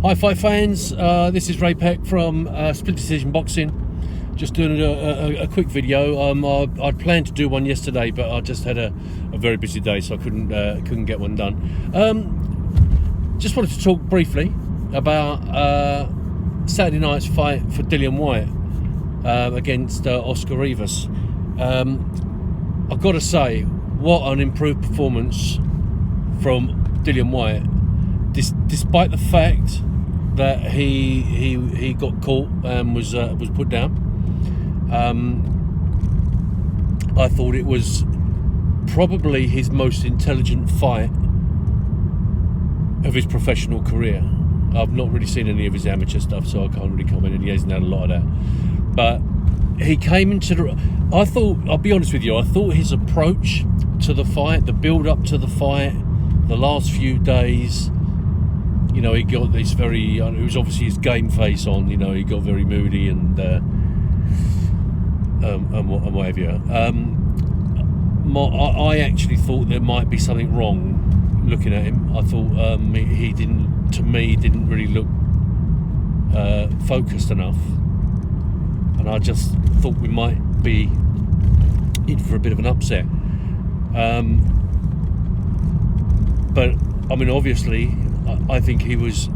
Hi Fight fans, this is Ray Peck from Split Decision Boxing. Just doing a quick video. I'd planned to do one yesterday, but I just had a very busy day, so I couldn't get one done. Just wanted to talk briefly about Saturday night's fight for DILLIAN WHYTE against Oscar Rivas. I've got to say, what an improved performance from DILLIAN WHYTE, despite the fact that he got caught and was put down. I thought it was probably his most intelligent fight of his professional career. I've not really seen any of his amateur stuff, so I can't really comment, and he hasn't had a lot of that. But he came into the... I'll be honest with you, I thought his approach to the fight, the build-up to the fight, the last few days, you know, he got this very... It was obviously his game face on, you know, he got very moody and what have you. I actually thought there might be something wrong looking at him. I thought he didn't really look focused enough, and I just thought we might be in for a bit of an upset. But I mean, obviously, I think he was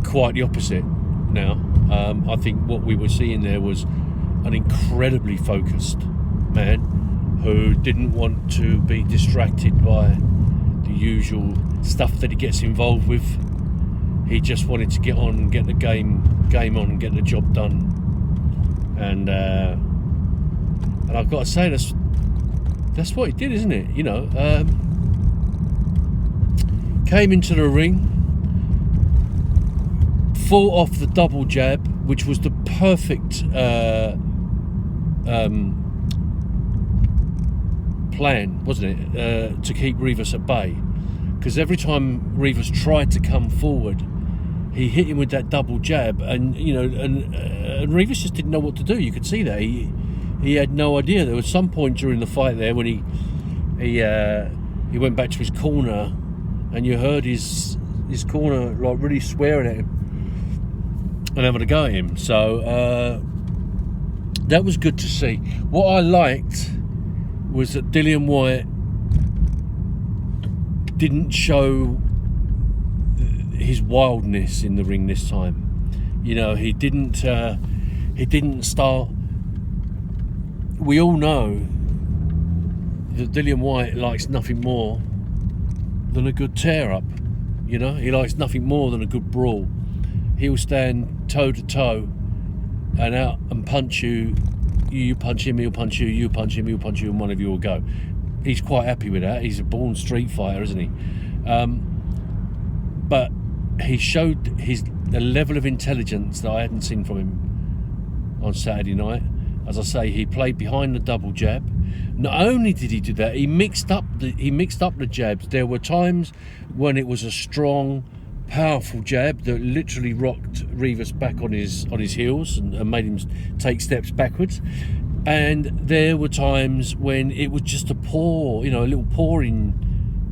quite the opposite now. I think what we were seeing there was an incredibly focused man who didn't want to be distracted by the usual stuff that he gets involved with. He just wanted to get on and get the game on and get the job done. And I've got to say, that's what he did, isn't it? You know, came into the ring, fought off the double jab, which was the perfect plan, wasn't it, to keep Rivas at bay, because every time Rivas tried to come forward, he hit him with that double jab, and you know, and Rivas just didn't know what to do. You could see that he had no idea. There was some point during the fight there when he went back to his corner, and you heard his corner like really swearing at him and having a go at him. So that was good to see. What I liked was that DILLIAN WHYTE didn't show his wildness in the ring this time. You know, he didn't start... We all know that DILLIAN WHYTE likes nothing more than a good tear-up. You know, he likes nothing more than a good brawl. He will stand toe-to-toe and out and punch you. You punch him, he'll punch you. You punch him, he'll punch you, and one of you will go. He's quite happy with that. He's a born street fighter, isn't he? But he showed the level of intelligence that I hadn't seen from him on Saturday night. As I say, he played behind the double jab. Not only did he do that, he mixed up the jabs. There were times when it was a strong, powerful jab that literally rocked Rivas back on his heels and made him take steps backwards. And there were times when it was just a little pouring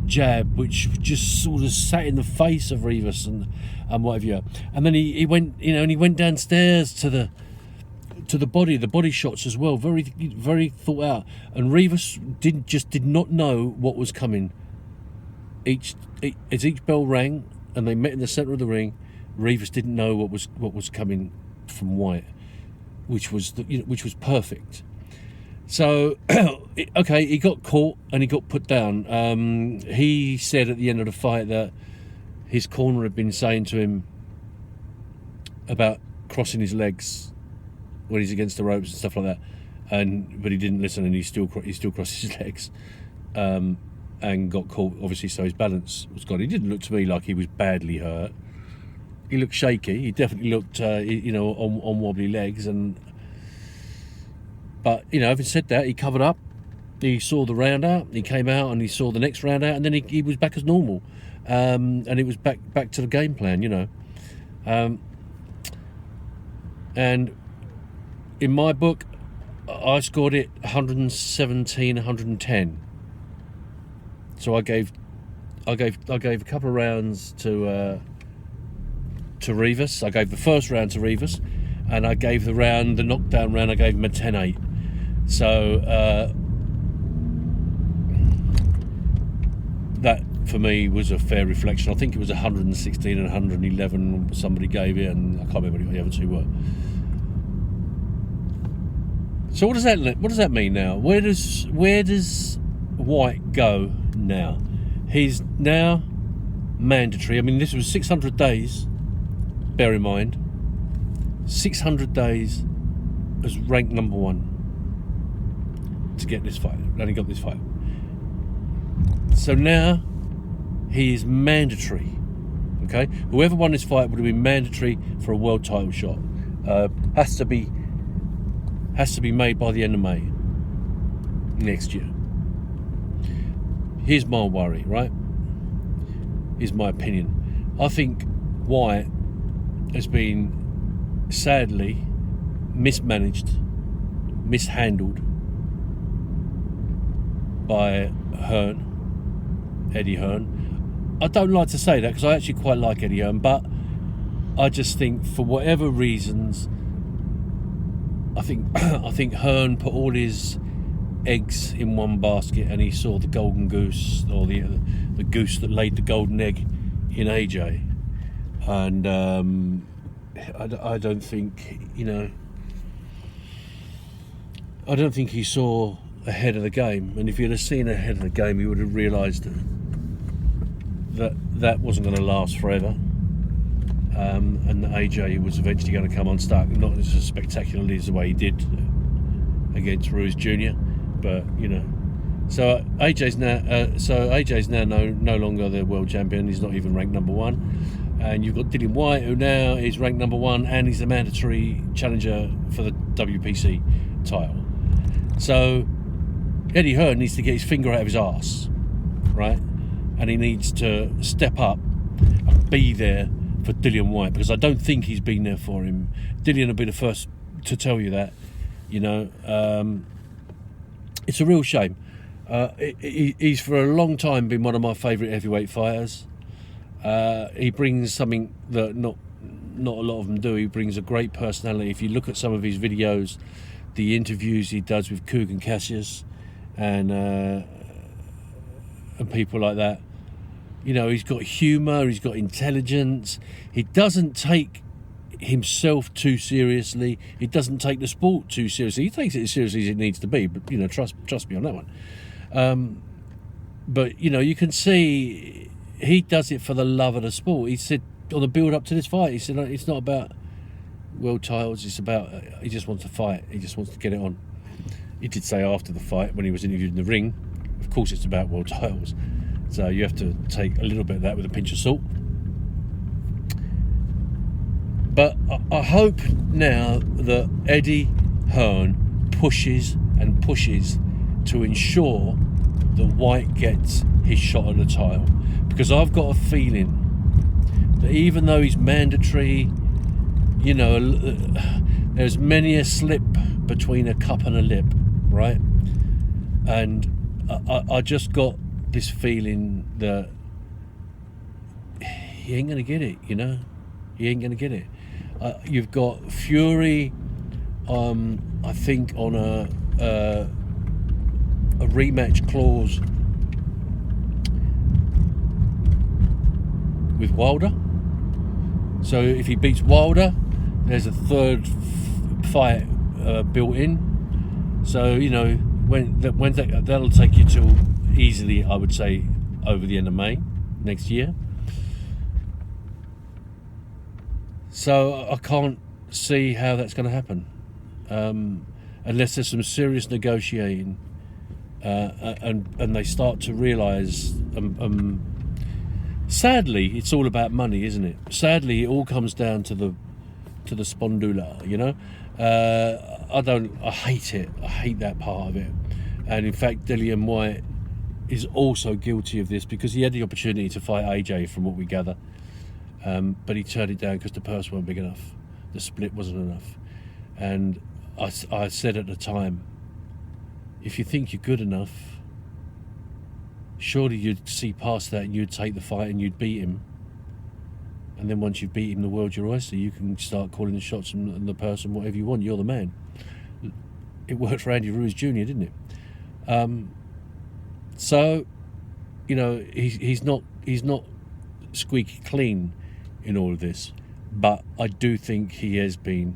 jab, which just sort of sat in the face of Rivas and what have you. And then he went, you know, and he went downstairs to the body shots as well, very, very thought out. And Rivas did not know what was coming. As each bell rang and they met in the centre of the ring, Rivas didn't know what was coming from White, which was perfect. So okay, he got caught and he got put down. He said at the end of the fight that his corner had been saying to him about crossing his legs when he's against the ropes and stuff like that, but he didn't listen, and he still crossed his legs, and got caught, obviously, so his balance was gone. He didn't look to me like he was badly hurt. He looked shaky. He definitely looked, on wobbly legs, but you know, having said that, he covered up. He saw the round out. He came out and he saw the next round out, and then he was back as normal, and it was back to the game plan, you know, and. In my book, I scored it 117, 110. So I gave a couple of rounds to to Rivas. I gave the first round to Rivas, and I gave the knockdown round, I gave him a 10-8. So that for me was a fair reflection. I think it was 116 and 111 somebody gave it, and I can't remember what the other two were. So what does that mean now? Where does White go now? He's now mandatory. I mean, this was 600 days. Bear in mind, 600 days as ranked number 1 to get this fight. Only got this fight. So now he is mandatory. Okay, whoever won this fight would have been mandatory for a world title shot. Has to be made by the end of May next year. Here's my worry, right? Here's my opinion. I think White has been sadly mismanaged, mishandled by Eddie Hearn. I don't like to say that because I actually quite like Eddie Hearn, but I just think for whatever reasons, I think Hearn put all his eggs in one basket, and he saw the golden goose, or the goose that laid the golden egg in AJ. And I don't think, I don't think he saw ahead of the game. And if he'd have seen ahead of the game, he would have realised that wasn't going to last forever. And that AJ was eventually going to come unstuck, not as spectacularly as the way he did against Ruiz Jr. But so AJ's now no longer the world champion. He's not even ranked number 1. And you've got DILLIAN WHYTE, who now is ranked number 1, and he's the mandatory challenger for the WPC title. So Eddie Hearn needs to get his finger out of his arse, right? And he needs to step up and be there for DILLIAN WHYTE, because I don't think he's been there for him. DILLIAN will be the first to tell you that. It's a real shame. He's for a long time been one of my favourite heavyweight fighters. He brings something that not a lot of them do. He brings a great personality. If you look at some of his videos, the interviews he does with Kugan Cassius and people like that, he's got humour, he's got intelligence. He doesn't take himself too seriously. He doesn't take the sport too seriously. He takes it as seriously as it needs to be, but trust me on that one. But you can see he does it for the love of the sport. He said on the build up to this fight, he said it's not about world titles, it's about he just wants to fight, he just wants to get it on. He did say after the fight, when he was interviewed in the ring, of course it's about world titles. So you have to take a little bit of that with a pinch of salt. But I hope now that Eddie Hearn pushes and pushes to ensure that White gets his shot at the title. Because I've got a feeling that even though he's mandatory, there's many a slip between a cup and a lip, right? And I just got this feeling that he ain't going to get it, He ain't going to get it. You've got Fury, I think, on a rematch clause with Wilder. So if he beats Wilder, there's a third fight built in. So that'll take you till easily, I would say, over the end of May next year. So I can't see how that's going to happen unless there's some serious negotiating and they start to realise. Sadly, it's all about money, isn't it? Sadly, it all comes down to the spondula. I hate it. I hate that part of it. And in fact, DILLIAN WHYTE is also guilty of this, because he had the opportunity to fight AJ, from what we gather. But he turned it down because the purse weren't big enough. The split wasn't enough. And I said at the time, if you think you're good enough, surely you'd see past that and you'd take the fight and you'd beat him. And then once you've beat him, the world's your oyster. You can start calling the shots and the person, whatever you want. You're the man. It worked for Andy Ruiz Jr., didn't it? So, you know, he's not squeaky clean in all of this, but I do think he has been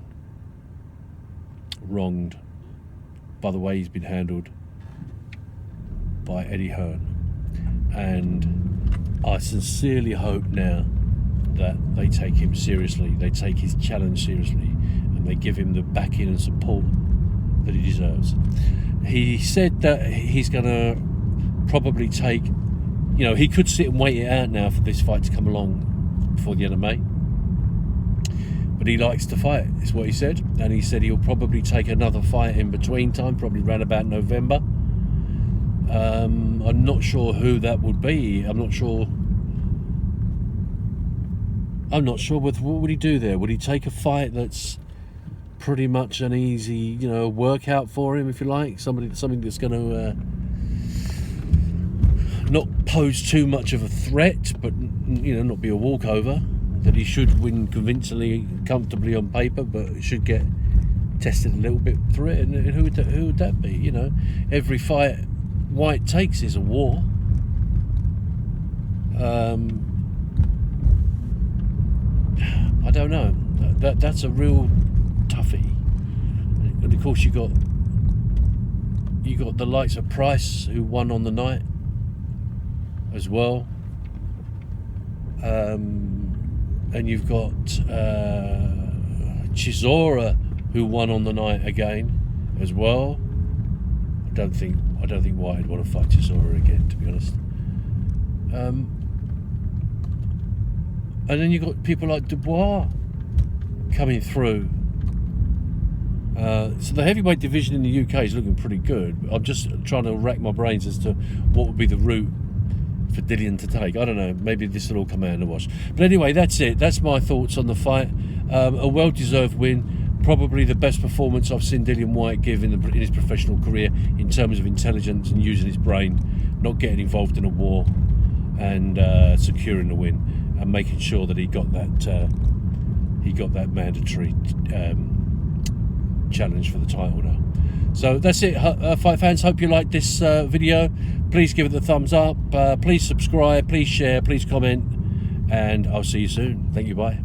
wronged by the way he's been handled by Eddie Hearn, and I sincerely hope now that they take him seriously, they take his challenge seriously, and they give him the backing and support that he deserves. He said that he's going to probably take, you know, he could sit and wait it out now for this fight to come along before the end of May, but he likes to fight, is what he said, and he said he'll probably take another fight in between time, probably around about November. I'm not sure who that would be. I'm not sure what would he do there. Would he take a fight that's pretty much an easy, you know, workout for him, if you like, something that's going to not pose too much of a threat, but, you know, not be a walkover, that he should win convincingly, comfortably on paper, but it should get tested a little bit through it? And who would that be? You know, every fight White takes is a war. I don't know. That's a real toughie. And of course you got the likes of Price, who won on the night as well. And you've got Chisora, who won on the night again as well. I don't think White would want to fight Chisora again, to be honest. And then you've got people like Dubois coming through. So the heavyweight division in the UK is looking pretty good. I'm just trying to rack my brains as to what would be the route for Dillian to take. I don't know, maybe this will all come out in the wash. But anyway, that's it. That's my thoughts on the fight. A well-deserved win. Probably the best performance I've seen Dillian White give in his professional career in terms of intelligence and using his brain, not getting involved in a war, and securing the win and making sure that he got that mandatory challenge for the title now. So that's it, fight fans. Hope you liked this video. Please give it the thumbs up. Please subscribe. Please share. Please comment. And I'll see you soon. Thank you. Bye.